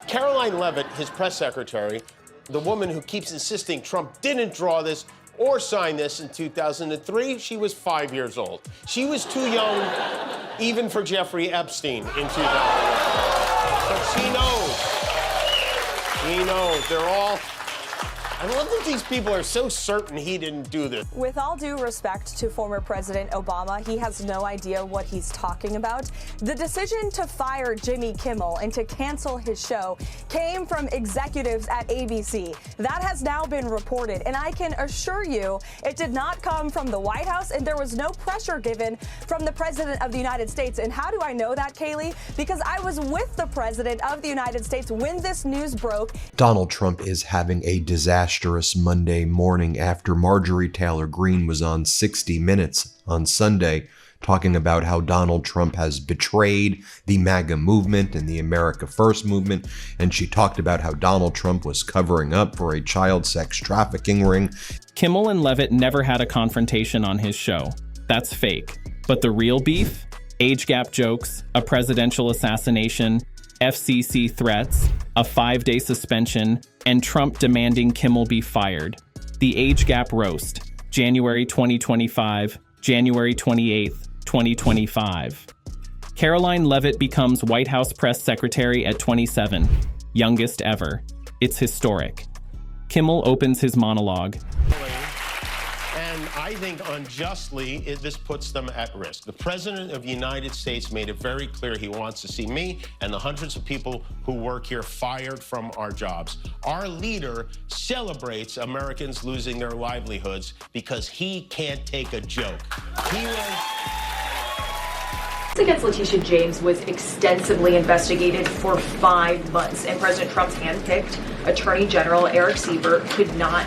Karoline Leavitt, his press secretary, the woman who keeps insisting Trump didn't draw this or sign this in 2003, she was 5 years old. She was too young even for Jeffrey Epstein in 2001. But she knows. She knows. They're all... I love that these people are so certain he didn't do this. With all due respect to former President Obama, he has no idea what he's talking about. The decision to fire Jimmy Kimmel and to cancel his show came from executives at ABC. That has now been reported, and I can assure you it did not come from the White House, and there was no pressure given from the President of the United States. And how do I know that, Kaylee? Because I was with the President of the United States when this news broke. Donald Trump is having a disastrous Monday morning after Marjorie Taylor Greene was on 60 Minutes on Sunday talking about how Donald Trump has betrayed the MAGA movement and the America First movement, and she talked about how Donald Trump was covering up for a child sex trafficking ring. Kimmel and Leavitt never had a confrontation on his show. That's fake. But the real beef? Age gap jokes, a presidential assassination, FCC threats, a 5-day suspension, and Trump demanding Kimmel be fired. The age gap roast, January 2025, January 28th, 2025. Karoline Leavitt becomes White House press secretary at 27, youngest ever. It's historic. Kimmel opens his monologue. And I think unjustly, this puts them at risk. The President of the United States made it very clear he wants to see me and the hundreds of people who work here fired from our jobs. Our leader celebrates Americans losing their livelihoods because he can't take a joke. He was... Against Letitia James was extensively investigated for 5 months, and President Trump's handpicked Attorney General Eric Siebert could not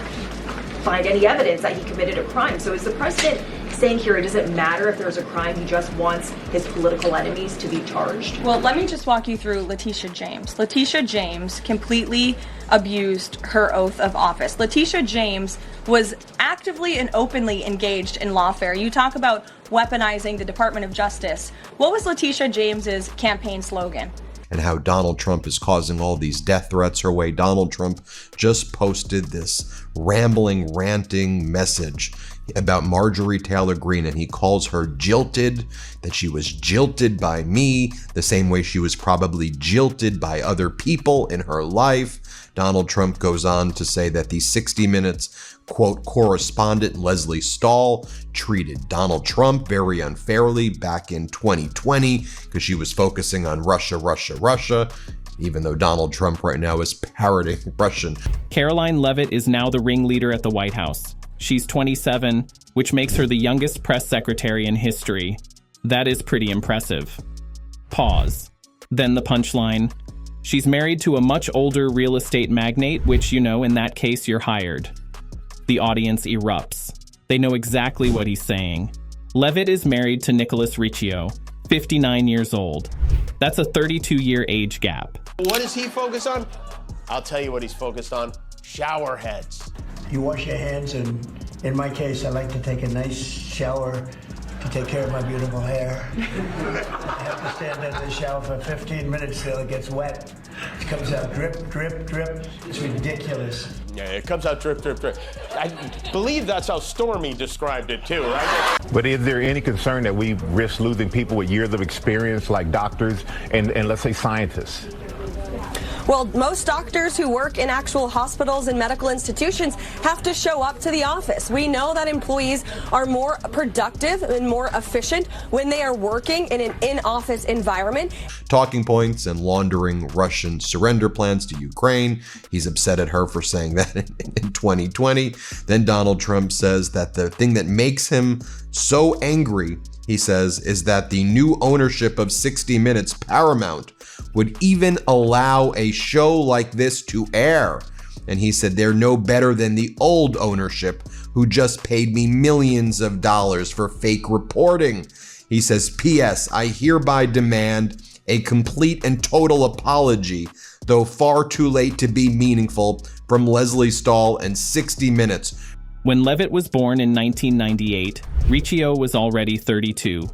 find any evidence that he committed a crime. So is the president saying here it doesn't matter if there's a crime, he just wants his political enemies to be charged? Well, let me just walk you through Letitia James. Letitia James completely abused her oath of office. Letitia James was actively and openly engaged in lawfare. You talk about weaponizing the Department of Justice. What was Letitia James's campaign slogan? And how Donald Trump is causing all these death threats her way. Donald Trump just posted this rambling, ranting message about Marjorie Taylor Greene, and he calls her jilted, that she was jilted by me, the same way she was probably jilted by other people in her life. Donald Trump goes on to say that the 60 Minutes, quote, correspondent Leslie Stahl treated Donald Trump very unfairly back in 2020 because she was focusing on Russia, Russia, Russia, even though Donald Trump right now is parroting Russian. Karoline Leavitt is now the ringleader at the White House. She's 27, which makes her the youngest press secretary in history. That is pretty impressive. Pause. Then the punchline. She's married to a much older real estate magnate, which, you know, in that case, you're hired. The audience erupts. They know exactly what he's saying. Leavitt is married to Nicholas Riccio, 59 years old. That's a 32-year age gap. What does he focus on? I'll tell you what he's focused on. Shower heads. You wash your hands, and in my case, I like to take a nice shower to take care of my beautiful hair. I have to stand under the shower for 15 minutes till it gets wet. It comes out drip, drip, drip. It's ridiculous. Yeah, it comes out drip, drip, drip. I believe that's how Stormy described it too, right? But is there any concern that we risk losing people with years of experience like doctors and let's say scientists? Well, most doctors who work in actual hospitals and medical institutions have to show up to the office. We know that employees are more productive and more efficient when they are working in an in-office environment. Talking points and laundering Russian surrender plans to Ukraine. He's upset at her for saying that in 2020. Then Donald Trump says that the thing that makes him so angry, he says, is that the new ownership of 60 Minutes, Paramount, would even allow a show like this to air. And he said they're no better than the old ownership who just paid me millions of dollars for fake reporting. He says, P.S. I hereby demand a complete and total apology, though far too late to be meaningful, from Leslie Stahl and 60 Minutes. When Leavitt was born in 1998, Riccio was already 32.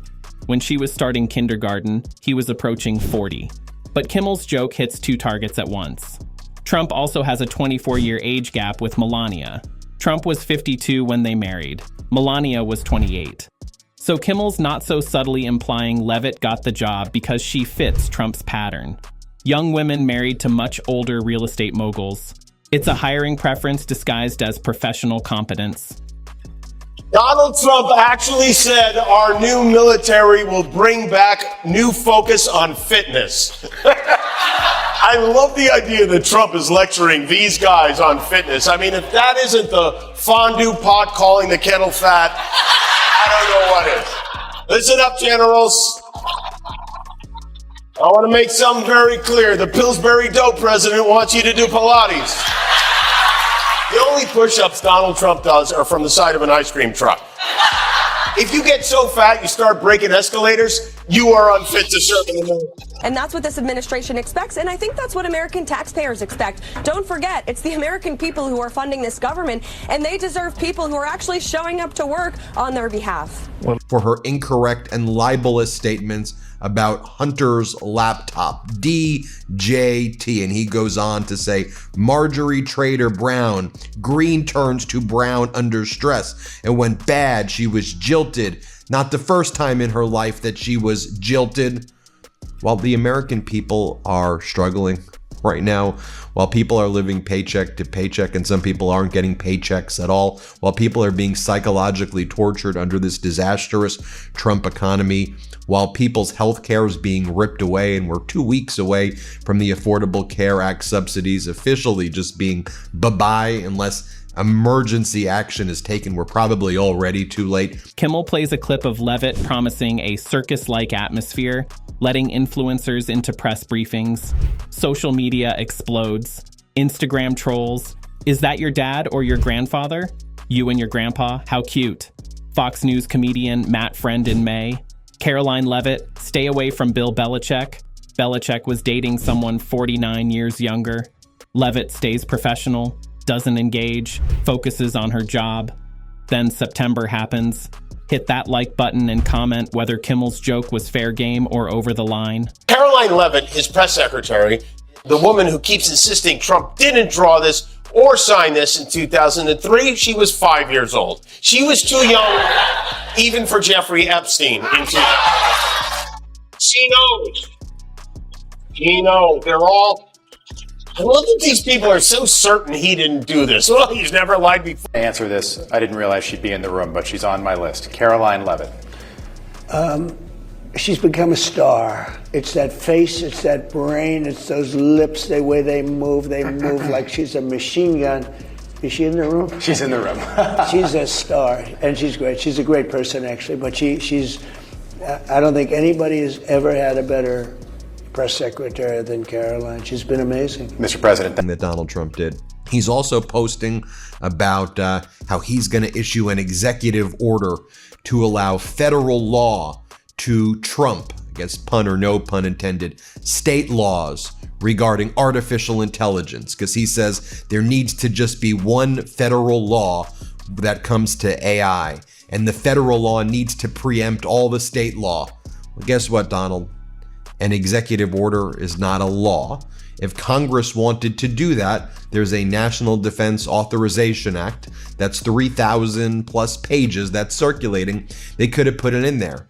When she was starting kindergarten, he was approaching 40. But Kimmel's joke hits two targets at once. Trump also has a 24-year age gap with Melania. Trump was 52 when they married. Melania was 28. So Kimmel's not so subtly implying Leavitt got the job because she fits Trump's pattern. Young women married to much older real estate moguls. It's a hiring preference disguised as professional competence. Donald Trump actually said our new military will bring back new focus on fitness. I love the idea that Trump is lecturing these guys on fitness. I mean, if that isn't the fondue pot calling the kettle fat, I don't know what is. Listen up, generals. I want to make something very clear. The Pillsbury Dope president wants you to do Pilates. The only push-ups Donald Trump does are from the side of an ice cream truck. If you get so fat you start breaking escalators, you are unfit to serve in America. And that's what this administration expects, and I think that's what American taxpayers expect. Don't forget, it's the American people who are funding this government, and they deserve people who are actually showing up to work on their behalf. For her incorrect and libelous statements about Hunter's laptop, DJT. And he goes on to say, Marjorie Trader Brown, green turns to brown under stress. And when bad, she was jilted. Not the first time in her life that she was jilted. While the American people are struggling right now, while people are living paycheck to paycheck and some people aren't getting paychecks at all, while people are being psychologically tortured under this disastrous Trump economy, while people's health care is being ripped away, and we're 2 weeks away from the Affordable Care Act subsidies officially just being bye-bye unless emergency action is taken. We're probably already too late. Kimmel plays a clip of Leavitt promising a circus-like atmosphere, letting influencers into press briefings. Social media explodes. Instagram trolls. Is that your dad or your grandfather? You and your grandpa? How cute. Fox News comedian Matt Friend in May. Karoline Leavitt, stay away from Bill Belichick. Belichick was dating someone 49 years younger. Leavitt stays professional, doesn't engage, focuses on her job. Then September happens. Hit that like button and comment whether Kimmel's joke was fair game or over the line. Karoline Leavitt, his press secretary, the woman who keeps insisting Trump didn't draw this or sign this in 2003, she was 5 years old. She was too young even for Jeffrey Epstein in 2000. She knows. She knows. They're all... I love that these people are so certain he didn't do this. Well, he's never lied before. To answer this, I didn't realize she'd be in the room, but she's on my list. Karoline Leavitt. She's become a star. It's that face, it's that brain, it's those lips, the way they move like she's a machine gun. Is she in the room? She's in the room. She's a star, and she's great. She's a great person, actually, but she's, I don't think anybody has ever had a better press secretary than Karoline. She's been amazing. Mr. President. That Donald Trump did. He's also posting about how he's going to issue an executive order to allow federal law to trump, I guess pun or no pun intended, state laws regarding artificial intelligence, because he says there needs to just be one federal law that comes to AI, and the federal law needs to preempt all the state law. Well, guess what, Donald? An executive order is not a law. If Congress wanted to do that, there's a National Defense Authorization Act that's 3,000 plus pages that's circulating. They could have put it in there.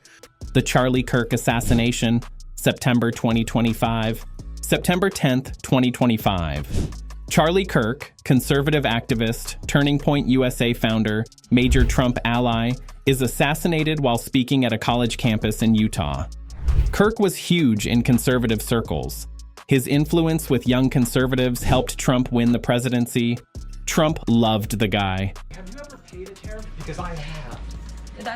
The Charlie Kirk assassination, September 2025. September 10th, 2025. Charlie Kirk, conservative activist, Turning Point USA founder, major Trump ally, is assassinated while speaking at a college campus in Utah. Kirk was huge in conservative circles. His influence with young conservatives helped Trump win the presidency. Trump loved the guy. Have you ever paid a tariff? Because I have.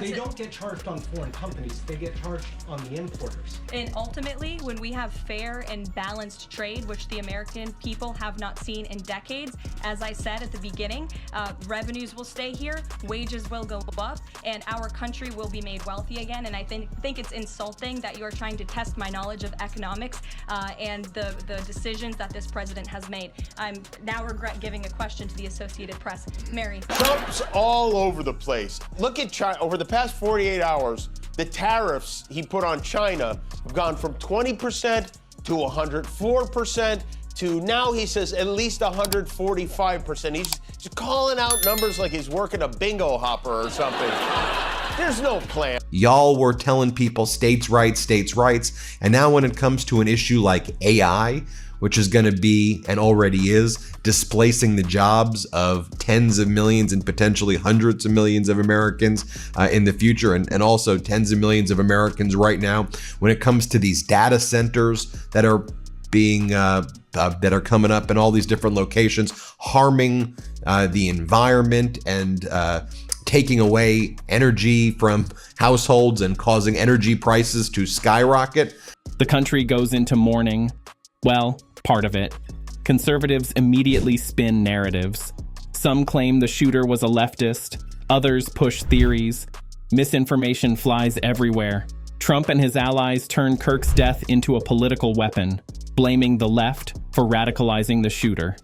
They don't get charged on foreign companies, they get charged on the importers. And ultimately, when we have fair and balanced trade, which the American people have not seen in decades, as I said at the beginning, revenues will stay here, wages will go up, and our country will be made wealthy again. And I think it's insulting that you're trying to test my knowledge of economics and the decisions that this president has made. I'm now regret giving a question to the Associated Press. Mary. Trump's all over the place. Look at China. Over the past 48 hours, the tariffs he put on China have gone from 20% to 104% to now he says at least 145%. He's just calling out numbers like he's working a bingo hopper or something. There's no plan. Y'all were telling people states' rights, and now when it comes to an issue like AI, which is going to be, and already is, displacing the jobs of tens of millions and potentially hundreds of millions of Americans in the future, and also tens of millions of Americans right now, when it comes to these data centers that are being that are coming up in all these different locations, harming the environment and taking away energy from households and causing energy prices to skyrocket. The country goes into mourning. Well, part of it. Conservatives immediately spin narratives. Some claim the shooter was a leftist. Others push theories. Misinformation flies everywhere. Trump and his allies turn Kirk's death into a political weapon, blaming the left for radicalizing the shooter.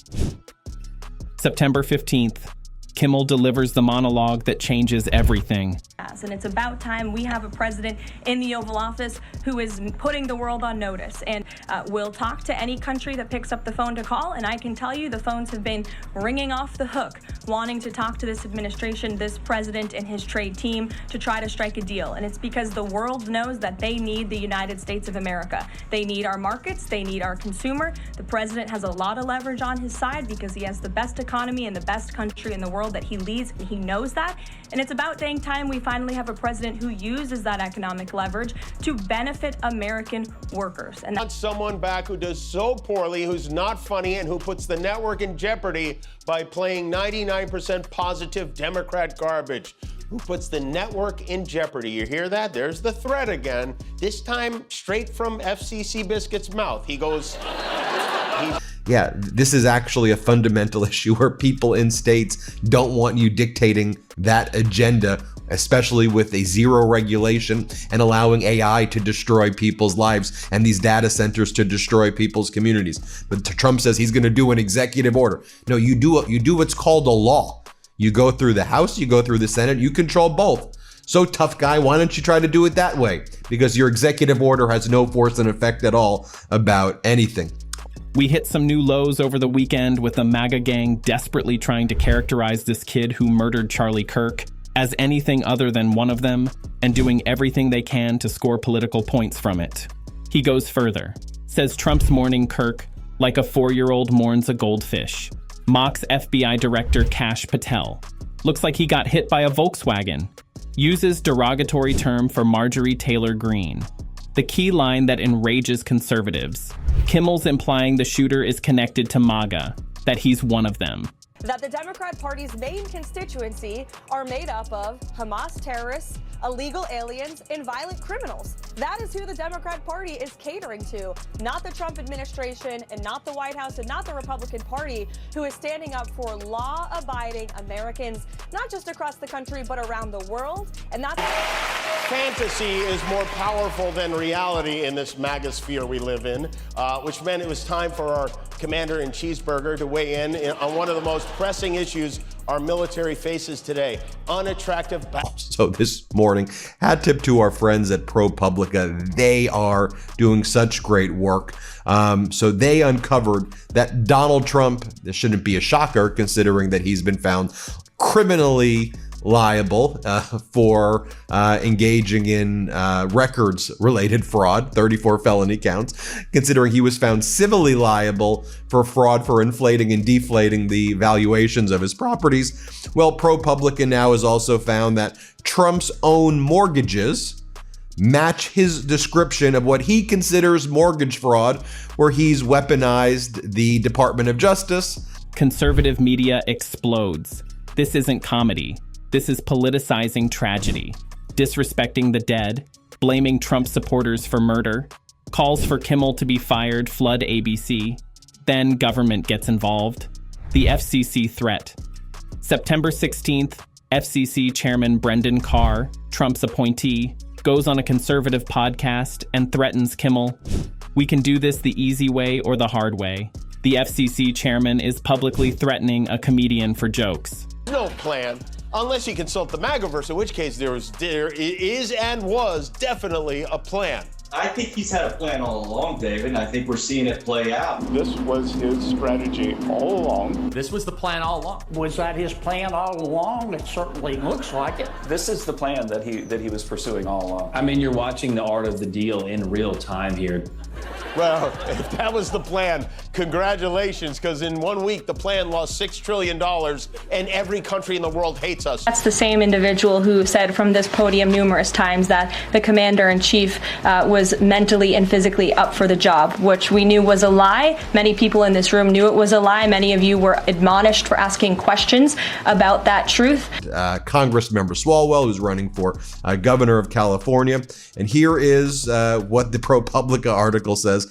September 15th, Kimmel delivers the monologue that changes everything. And it's about time we have a president in the Oval Office who is putting the world on notice and will talk to any country that picks up the phone to call. And I can tell you the phones have been ringing off the hook, wanting to talk to this administration, this president and his trade team to try to strike a deal. And it's because the world knows that they need the United States of America. They need our markets. They need our consumer. The president has a lot of leverage on his side because he has the best economy and the best country in the world that he leads, and he knows that. And it's about dang time we finally have a president who uses that economic leverage to benefit American workers. And want someone back who does so poorly, who's not funny, and who puts the network in jeopardy by playing 99% positive Democrat garbage. Who puts the network in jeopardy. You hear that? There's the threat again. This time straight from FCC Biscuit's mouth. He goes... Yeah, this is actually a fundamental issue where people in states don't want you dictating that agenda, especially with a zero regulation and allowing AI to destroy people's lives and these data centers to destroy people's communities. But Trump says he's going to do an executive order. No, you do what's called a law. You go through the House, you go through the Senate, you control both. So tough guy, why don't you try to do it that way? Because your executive order has no force and effect at all about anything. We hit some new lows over the weekend with the MAGA gang desperately trying to characterize this kid who murdered Charlie Kirk as anything other than one of them and doing everything they can to score political points from it. He goes further, says Trump's mourning Kirk like a 4-year-old mourns a goldfish, mocks FBI Director Kash Patel, looks like he got hit by a Volkswagen, uses derogatory term for Marjorie Taylor Greene. The key line that enrages conservatives. Kimmel's implying the shooter is connected to MAGA, that he's one of them. That the Democrat Party's main constituency are made up of Hamas terrorists, illegal aliens, and violent criminals. That is who the Democrat Party is catering to, not the Trump administration and not the White House and not the Republican Party, who is standing up for law-abiding Americans, not just across the country, but around the world. And that's... Fantasy is more powerful than reality in this MAGA sphere we live in, which meant it was time for our commander-in-cheeseburger to weigh in on one of the most pressing issues our military faces today, unattractive... So this morning, hat tip to our friends at ProPublica. They are doing such great work. So they uncovered that Donald Trump, this shouldn't be a shocker considering that he's been found criminally liable for engaging in records-related fraud, 34 felony counts, considering he was found civilly liable for fraud for inflating and deflating the valuations of his properties. Well, ProPublica now has also found that Trump's own mortgages match his description of what he considers mortgage fraud, where he's weaponized the Department of Justice. Conservative media explodes. This isn't comedy. This is politicizing tragedy, disrespecting the dead, blaming Trump supporters for murder, calls for Kimmel to be fired, flood ABC. Then government gets involved. The FCC threat. September 16th, FCC Chairman Brendan Carr, Trump's appointee, goes on a conservative podcast and threatens Kimmel. We can do this the easy way or the hard way. The FCC chairman is publicly threatening a comedian for jokes. No plan. Unless you consult the MAGAverse, in which case there is and was definitely a plan. I think he's had a plan all along, David, and I think we're seeing it play out. This was his strategy all along. This was the plan all along. Was that his plan all along? It certainly looks like it. This is the plan that he was pursuing all along. I mean, you're watching the art of the deal in real time here. Well, if that was the plan, congratulations, because in 1 week, the plan lost $6 trillion, and every country in the world hates us. That's the same individual who said from this podium numerous times that the commander-in-chief was mentally and physically up for the job, which we knew was a lie. Many people in this room knew it was a lie. Many of you were admonished for asking questions about that truth. Congress member Swalwell, who's running for governor of California. And here is what the ProPublica article says.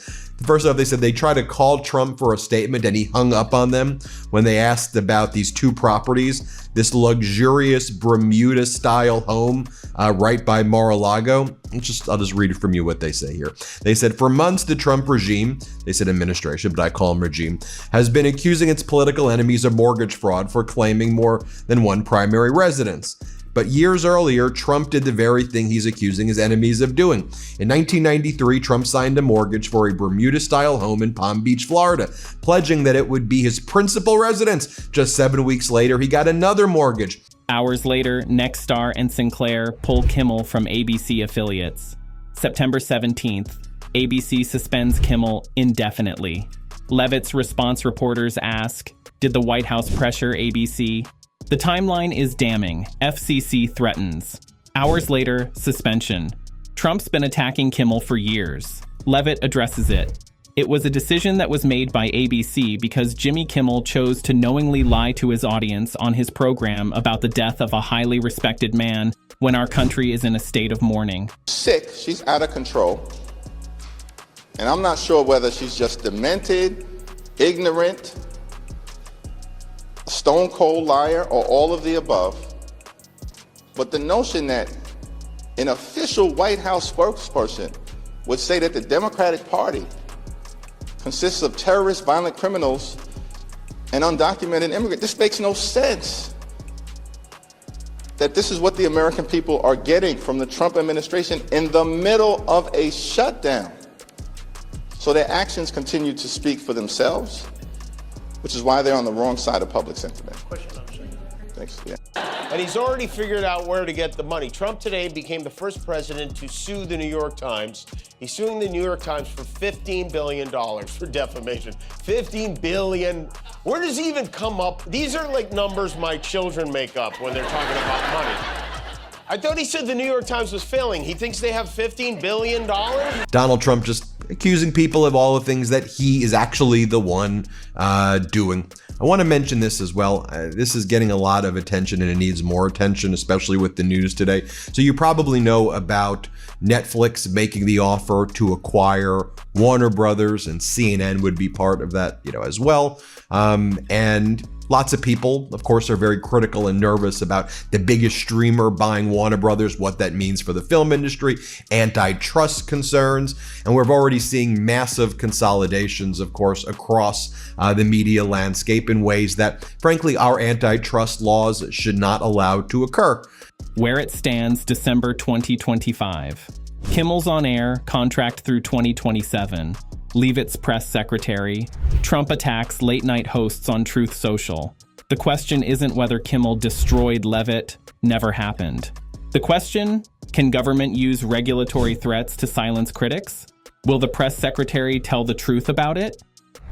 First off, they said they tried to call Trump for a statement and he hung up on them when they asked about these two properties, this luxurious Bermuda-style home right by Mar-a-Lago. I'll just read it from you what they say here. They said, for months, the Trump regime, they said administration, but I call them regime, has been accusing its political enemies of mortgage fraud for claiming more than one primary residence. But years earlier, Trump did the very thing he's accusing his enemies of doing. In 1993, Trump signed a mortgage for a Bermuda-style home in Palm Beach, Florida, pledging that it would be his principal residence. Just 7 weeks later, he got another mortgage. Hours later, Nexstar and Sinclair pull Kimmel from ABC affiliates. September 17th, ABC suspends Kimmel indefinitely. Leavitt's response reporters ask, did the White House pressure ABC? The timeline is damning. FCC threatens. Hours later, suspension. Trump's been attacking Kimmel for years. Leavitt addresses it. It was a decision that was made by ABC because Jimmy Kimmel chose to knowingly lie to his audience on his program about the death of a highly respected man when our country is in a state of mourning. Sick, she's out of control. And I'm not sure whether she's just demented, ignorant, a stone cold liar, or all of the above. But the notion that an official White House spokesperson would say that the Democratic Party consists of terrorists, violent criminals, and undocumented immigrants, this makes no sense. That this is what the American people are getting from the Trump administration in the middle of a shutdown. So their actions continue to speak for themselves, which is why they're on the wrong side of public sentiment. Thanks. Yeah. And he's already figured out where to get the money. Trump today became the first president to sue the New York Times. He's suing the New York Times for $15 billion for defamation. $15 billion. Where does he even come up? These are like numbers my children make up when they're talking about money. I thought he said the New York Times was failing. He thinks they have $15 billion? Donald Trump just accusing people of all the things that he is actually the one doing. I want to mention this as well. This is getting a lot of attention and it needs more attention, especially with the news today. So you probably know about Netflix making the offer to acquire Warner Brothers, and CNN would be part of that, as well. And lots of people, of course, are very critical and nervous about the biggest streamer buying Warner Brothers, what that means for the film industry, antitrust concerns, and we're already seeing massive consolidations, of course, across the media landscape in ways that, frankly, our antitrust laws should not allow to occur. Where it stands, December 2025. Kimmel's on air, contract through 2027. Leavitt's press secretary. Trump attacks late-night hosts on Truth Social. The question isn't whether Kimmel destroyed Leavitt. Never happened. The question, can government use regulatory threats to silence critics? Will the press secretary tell the truth about it?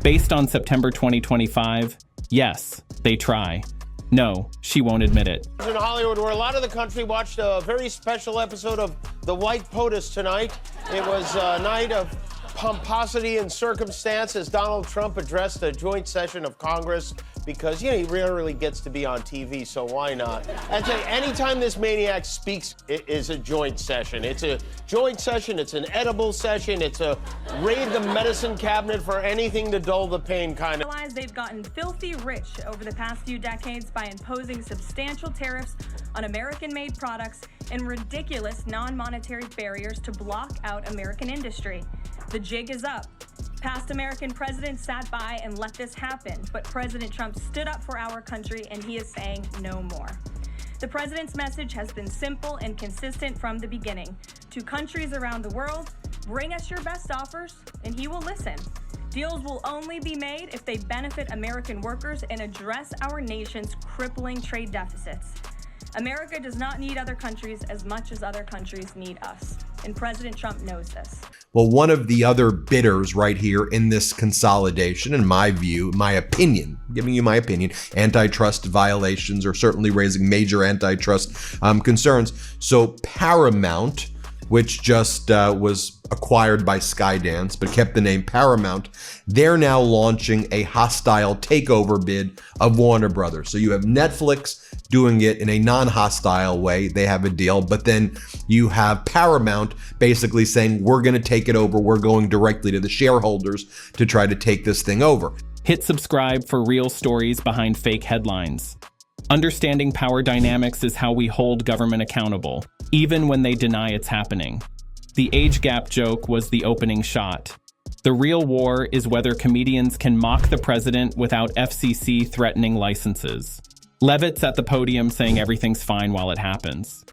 Based on September 2025, yes, they try. No, she won't admit it. In Hollywood, where a lot of the country watched a very special episode of The White POTUS tonight. It was a night of pomposity and circumstance as Donald Trump addressed a joint session of Congress because, he rarely gets to be on TV, so why not? And anytime this maniac speaks, it is a joint session. It's a joint session, it's an edible session, it's a raid the medicine cabinet for anything to dull the pain kind of. They've gotten filthy rich over the past few decades by imposing substantial tariffs on American-made products and ridiculous non-monetary barriers to block out American industry. The jig is up. Past American presidents sat by and let this happen, but President Trump stood up for our country and he is saying no more. The president's message has been simple and consistent from the beginning. To countries around the world, Bring us your best offers, and he will listen. Deals will only be made if they benefit American workers and address our nation's crippling trade deficits. America does not need other countries as much as other countries need us, and President Trump knows this. Well, one of the other bidders right here in this consolidation, in my view, my opinion, giving you my opinion, antitrust violations are certainly raising major antitrust concerns. So Paramount, which just was acquired by Skydance, but kept the name Paramount, they're now launching a hostile takeover bid of Warner Brothers. So you have Netflix doing it in a non-hostile way. They have a deal, but then you have Paramount basically saying, we're going to take it over. We're going directly to the shareholders to try to take this thing over. Hit subscribe for real stories behind fake headlines. Understanding power dynamics is how we hold government accountable, even when they deny it's happening. The age gap joke was the opening shot. The real war is whether comedians can mock the president without FCC threatening licenses. Leavitt's at the podium saying everything's fine while it happens.